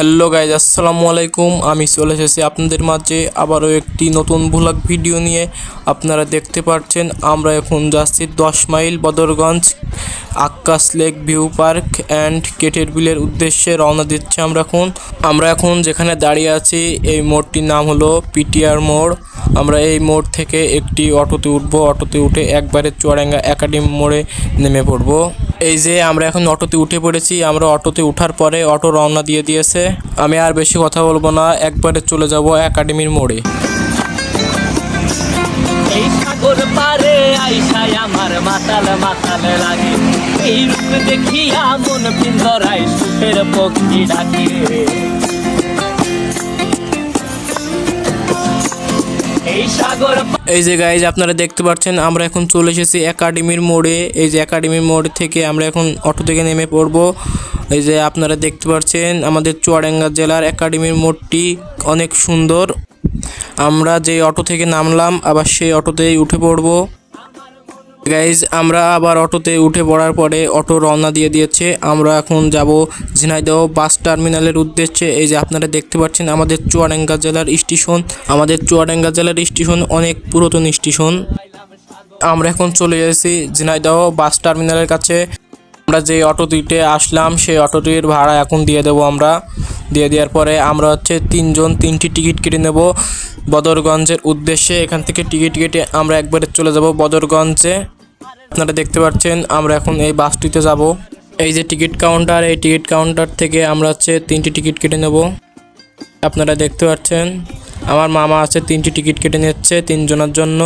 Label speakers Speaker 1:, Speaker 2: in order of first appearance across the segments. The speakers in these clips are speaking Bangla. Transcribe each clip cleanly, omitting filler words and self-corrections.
Speaker 1: হ্যালো গাইজ, আসসালামু আলাইকুম। আমি চলে এসেছি আপনাদের মাঝে আবারও একটি নতুন ভ্লগ ভিডিও নিয়ে। আপনারা দেখতে পাচ্ছেন আমরা এখন যাচ্ছি 10 mile Badarganj Akkas lake view park and কেটের বিলের উদ্দেশ্যে রওনা দিচ্ছি। আমরা এখন যেখানে দাঁড়িয়ে আছি এই মোড়টির নাম হলো পিটিআর মোড়। আমরা এই মোড় থেকে একটি অটোতে উঠবো। অটোতে উঠে একবারে চুয়াডাঙ্গা একাডেমি মোড়ে নেমে পড়বো। এই যে আমরা এখন অটোতে উঠে পড়েছি। আমরা অটোতে উঠার পরে অটো রওনা দিয়ে দিয়েছে। আমি আর বেশি কথা বলবো না, একবারে চলে যাব একাডেমির মোড়ে।
Speaker 2: এই সাগর পারে আইসায় আমার মাতাল মাতাল লাগে, এই রূপ দেখিয়া মন পিঞ্জরায় সুখের পক্ষী ডাকে।
Speaker 1: এই যে গাইজ আপনারা দেখতে পাচ্ছেন আমরা এখন চলে এসেছি একাডেমির মোড়ে। এই যে একাডেমির মোড় থেকে আমরা এখন অটো থেকে নেমে পড়ব। এই যে আপনারা দেখতে পাচ্ছেন আমাদের চুয়াডাঙ্গা জেলার একাডেমির মোড়টি অনেক সুন্দর। আমরা যে অটো থেকে নামলাম আবার সেই অটোতেই উঠে পড়ব। গাইজ আমরা আবার অটোতে উঠে পড়ার পরে অটো রওনা দিয়ে দিয়েছে। আমরা এখন যাব ঝিনাইদহ বাস টার্মিনালের উদ্দেশ্যে। এই যে আপনারা দেখতে পাচ্ছেন আমাদের চুয়াডাঙ্গা জেলার স্টেশন অনেক পুরাতন স্টেশন। আমরা এখন চলে এসেছি ঝিনাইদহ বাস টার্মিনালের কাছে। আমরা যে অটোটিতে আসলাম সেই অটোটির ভাড়া এখন দিয়ে দেবো। আমরা দিয়ে দেওয়ার পরে আমরা তিনজন তিনটি টিকিট কেটে নেব বদরগঞ্জের উদ্দেশ্যে। এখান থেকে টিকিট কেটে আমরা একবারে চলে যাব বদরগঞ্জে। আপনারা দেখতে পাচ্ছেন আমরা এখন এই বাসটিতে যাব। এই যে টিকিট কাউন্টার, এই টিকিট কাউন্টার থেকে আমরা তিনটি টিকিট কেটে নেব। আপনারা দেখতে পাচ্ছেন আমার মামা তিনটি টিকিট কেটে নিচ্ছে তিনজনের জন্য।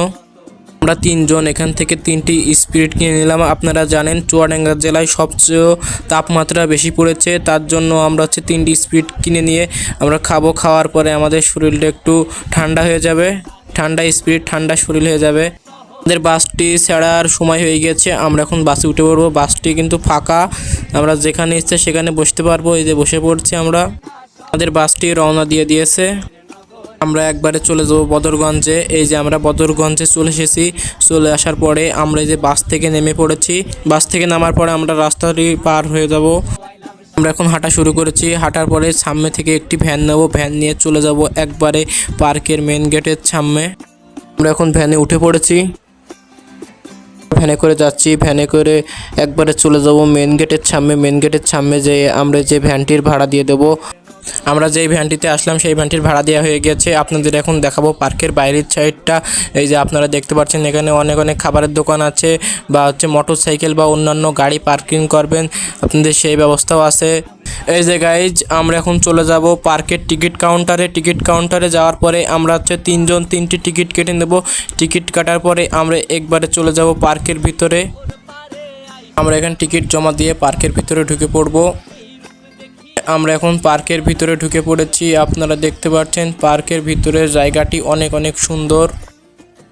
Speaker 1: আমরা তিনজন এখান থেকে তিনটি স্পিরিট কিনে নিলাম। আপনারা জানেন চুয়াডাঙ্গা জেলায় সবচেয়ে তাপমাত্রা বেশি পড়েছে, তার জন্য আমরা তিনটি স্পিরিট কিনে নিয়ে আমরা খাবো। খাওয়ার পরে আমাদের শরীরটা একটু ঠান্ডা হয়ে যাবে, ঠান্ডা স্পিরিট ঠান্ডা শরীর হয়ে যাবে। আমাদের বাসটি ছাড়ার সময় হয়ে গেছে, আমরা এখন বাসে উঠে পড়বো। বাসটি কিন্তু ফাঁকা, আমরা যেখানে ইচ্ছে সেখানে বসতে পারবো। এই যে বসে পড়ছি আমরা। আমাদের বাসটি রওনা দিয়ে দিয়েছে। আমরা একবারে চলে যাব বদরগঞ্জে। এই যে আমরা বদরগঞ্জে চলে এসেছি। চলে আসার পরে আমরা এই যে বাস থেকে নেমে পড়েছি। বাস থেকে নামার পরে আমরা রাস্তাটি পার হয়ে যাব। আমরা এখন হাঁটা শুরু করেছি। হাঁটার পরে সামনে থেকে একটি ভ্যান নেব। ভ্যান নিয়ে চলে যাব একবারে পার্কের মেন গেটের সামনে। আমরা এখন ভ্যানে উঠে পড়েছি, ভ্যানে করে যাচ্ছি। ভ্যানে করে একবারে চলে যাব মেন গেটের সামনে। মেন গেটের সামনে যে আমরা যে ভ্যানটির ভাড়া দিয়ে দেবো। আমরা যেই ভ্যানটিতে আসলাম সেই ভ্যানটির ভাড়া দেওয়া হয়ে গেছে। আপনাদের এখন দেখাবো পার্কের বাইরের সাইডটা। এই যে আপনারা দেখতে পাচ্ছেন এখানে অনেক অনেক খাবারের দোকান আছে, বা মোটর সাইকেল বা অন্যান্য গাড়ি পার্কিং করবেন, আপনাদের সেই ব্যবস্থাও আছে। এই যে গাইজ আমরা এখন চলে যাব পার্কের টিকিট কাউন্টারে। টিকিট কাউন্টারে যাওয়ার পরে আমরা তিনজন তিনটি টিকিট কেটে নেব। টিকিট কাটার পরে আমরা একবারে চলে যাব পার্কের ভিতরে। আমরা এখানে টিকিট জমা দিয়ে পার্কের ভিতরে ঢুকে পড়ব। আমরা এখন পার্কের ভিতরে ঢুকে পড়েছি। আপনারা দেখতে পাচ্ছেন পার্কের ভিতরের জায়গাটি অনেক অনেক সুন্দর।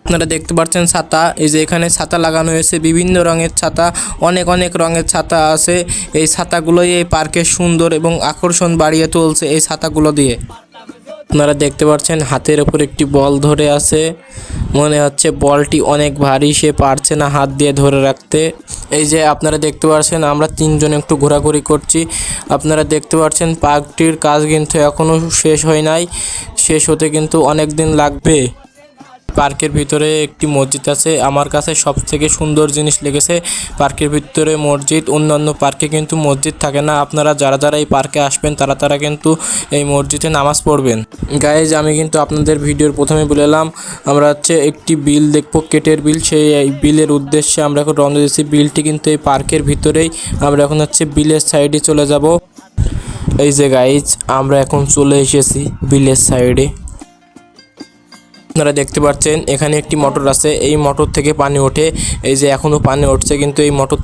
Speaker 1: আপনারা দেখতে পাচ্ছেন ছাতা। এই যে এখানে ছাতা লাগানো হয়েছে, বিভিন্ন রঙের ছাতা, অনেক অনেক রঙের ছাতা আছে। এই ছাতাগুলোই এই পার্কের সুন্দর এবং আকর্ষণ বাড়িয়ে তুলছে এই ছাতাগুলো দিয়ে। আপনারা দেখতে পাচ্ছেন হাতের উপর একটি বল ধরে আছে, মনে হচ্ছে বলটি অনেক ভারী, সে পারছে না হাত দিয়ে ধরে রাখতে। এই যে আপনারা দেখতে পাচ্ছেন আমরা তিনজন একটু ঘোরাঘুরি করছি। আপনারা দেখতে পাচ্ছেন পার্কটির কাজ কিন্তু এখনও শেষ হয় নাই, শেষ হতে কিন্তু অনেক দিন লাগবে। পার্কের ভিতরে একটি মসজিদ আছে, আমার কাছে সবথেকে সুন্দর জিনিস লেগেছে পার্কের ভিতরে মসজিদ। অন্যান্য পার্কে কিন্তু মসজিদ থাকে না। আপনারা যারা এই পার্কে আসবেন তারা কিন্তু এই মসজিদে নামাজ পড়বেন। গাইজ আমি কিন্তু আপনাদের ভিডিওর প্রথমে বলেলাম আমরা একটি বিল দেখবো, কেটের বিল। সেই বিলের উদ্দেশ্যে আমরা এখন রওনা দিয়েছি। বিলটি কিন্তু এই পার্কের ভিতরেই। আমরা এখন বিলের সাইডে চলে যাব। এই যে গাইজ আমরা এখন চলে এসেছি বিলের সাইডে। আপনারা দেখতে পাচ্ছেন এখানে একটি মোটর আছে, এই মোটর থেকে পানি ওঠে। এই যে এখনও পানি উঠছে, কিন্তু এই মোটর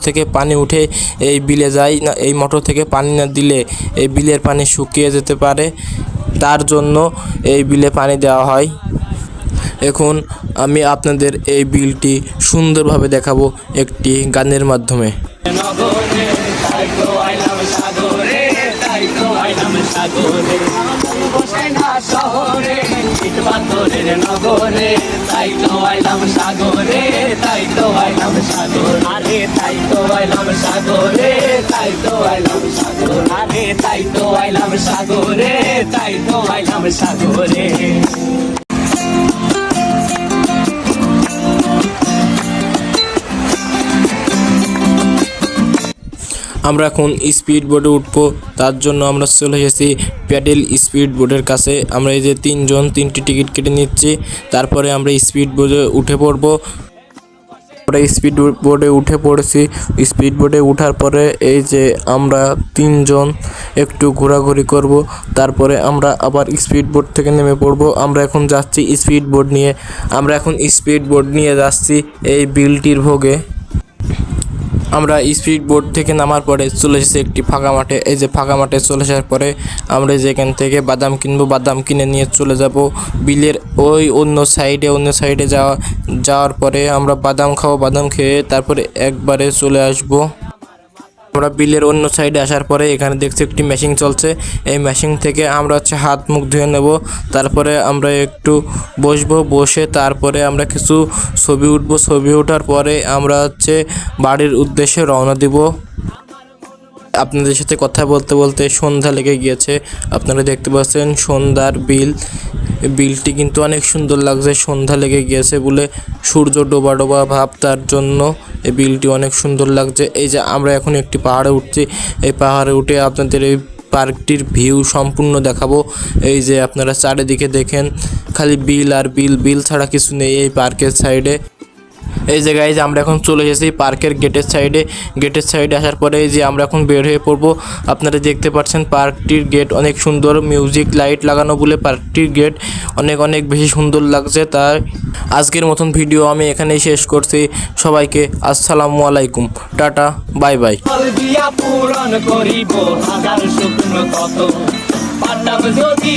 Speaker 1: থেকে পানি উঠে এই বিলে যায় না। এই মোটর থেকে পানি না দিলে এই বিলের পানি শুকিয়ে যেতে পারে, তার জন্য এই বিলে পানি দেওয়া হয়। এখন আমি আপনাদের এই বিলটি সুন্দরভাবে দেখাবো একটি গানের মাধ্যমে।
Speaker 2: পাথরের নগরে, তাই তো আইলাম সাগরে, তাই তো আইলাম সাগর, আরে তাই তো আইলাম সাগরে, তাই তো আইলাম সাগর, আরে তাই তো আইলাম সাগরে, তাই তো আইলাম সাগরে।
Speaker 1: আমরা এখন স্পিড বোটে উঠবো, তার জন্য আমরা চলে এসেছি প্যাডেল স্পিড বোটের কাছে। আমরা এই যে তিনজন তিনটি টিকিট কেটে নিচ্ছি, তারপরে আমরা স্পিড বোটে উঠে পড়বো। আমরা স্পিড বোটে উঠে পড়েছি। স্পিড বোটে ওঠার পরে এই যে আমরা তিনজন একটু ঘোরাঘুরি করব, তারপরে আমরা আবার স্পিড বোট থেকে নেমে পড়বো। আমরা এখন যাচ্ছি স্পিড বোট নিয়ে, আমরা এখন স্পিড বোট নিয়ে যাচ্ছি এই বিলটির ভোগে। আমরা স্পিড বোট থেকে নামার পরে চলে এসেছি একটি ফাঁকা মাঠে। এই যে ফাঁকা মাঠে চলে আসার পরে আমরা যেখান থেকে বাদাম কিনবো, বাদাম কিনে নিয়ে চলে যাব বিলের ওই অন্য সাইডে যাওয়ার পরে আমরা বাদাম খাবো। বাদাম খেয়ে তারপরে একবারে চলে আসবো। আমরা বিলের অন্য সাইডে আসার পরে এখানে দেখছি একটি মেশিন চলছে। এই মেশিন থেকে আমরা হাত মুখ ধুয়ে নেব, তারপরে আমরা একটু বসবো, বসে তারপরে আমরা কিছু ছবি উঠবো। ছবি ওঠার পরে আমরা বাড়ির উদ্দেশ্যে রওনা দিব। আপনাদের সাথে কথা বলতে বলতে সন্ধ্যা লেগে গিয়েছে। আপনারা দেখতে পাচ্ছেন সন্ধ্যার বিলটি কিন্তু অনেক সুন্দর লাগছে। সন্ধ্যা লেগে গিয়েছে বলে সূর্য ডোবা ডোবা ভাব, তার জন্য এই বিলটি অনেক সুন্দর লাগছে। এই যে আমরা এখন একটি পাহাড়ে উঠছি, এই পাহাড়ে উঠে আপনাদের এই পার্কটির ভিউ সম্পূর্ণ দেখাবো। এই যে আপনারা চারিদিকে দেখেন খালি বিল আর বিল, বিল ছাড়া কিছু নেই এই পার্কের সাইডে। এই জায়গায় যে আমরা এখন চলে এসেছি পার্কের গেটের সাইডে আসার পরে এই যে আমরা এখন বের হয়ে পড়বো। আপনারা দেখতে পাচ্ছেন পার্কটির গেট অনেক সুন্দর, মিউজিক লাইট লাগানো বলে পার্কটির গেট অনেক বেশি সুন্দর লাগছে। তাই আজকের মতন ভিডিও আমি এখানেই শেষ করছি। সবাইকে আসসালামু আলাইকুম, টাটা, বাই বাই।
Speaker 2: ফল দিয়া পূরণ করিব হাজার শুকনো কত, পাঠাব যদি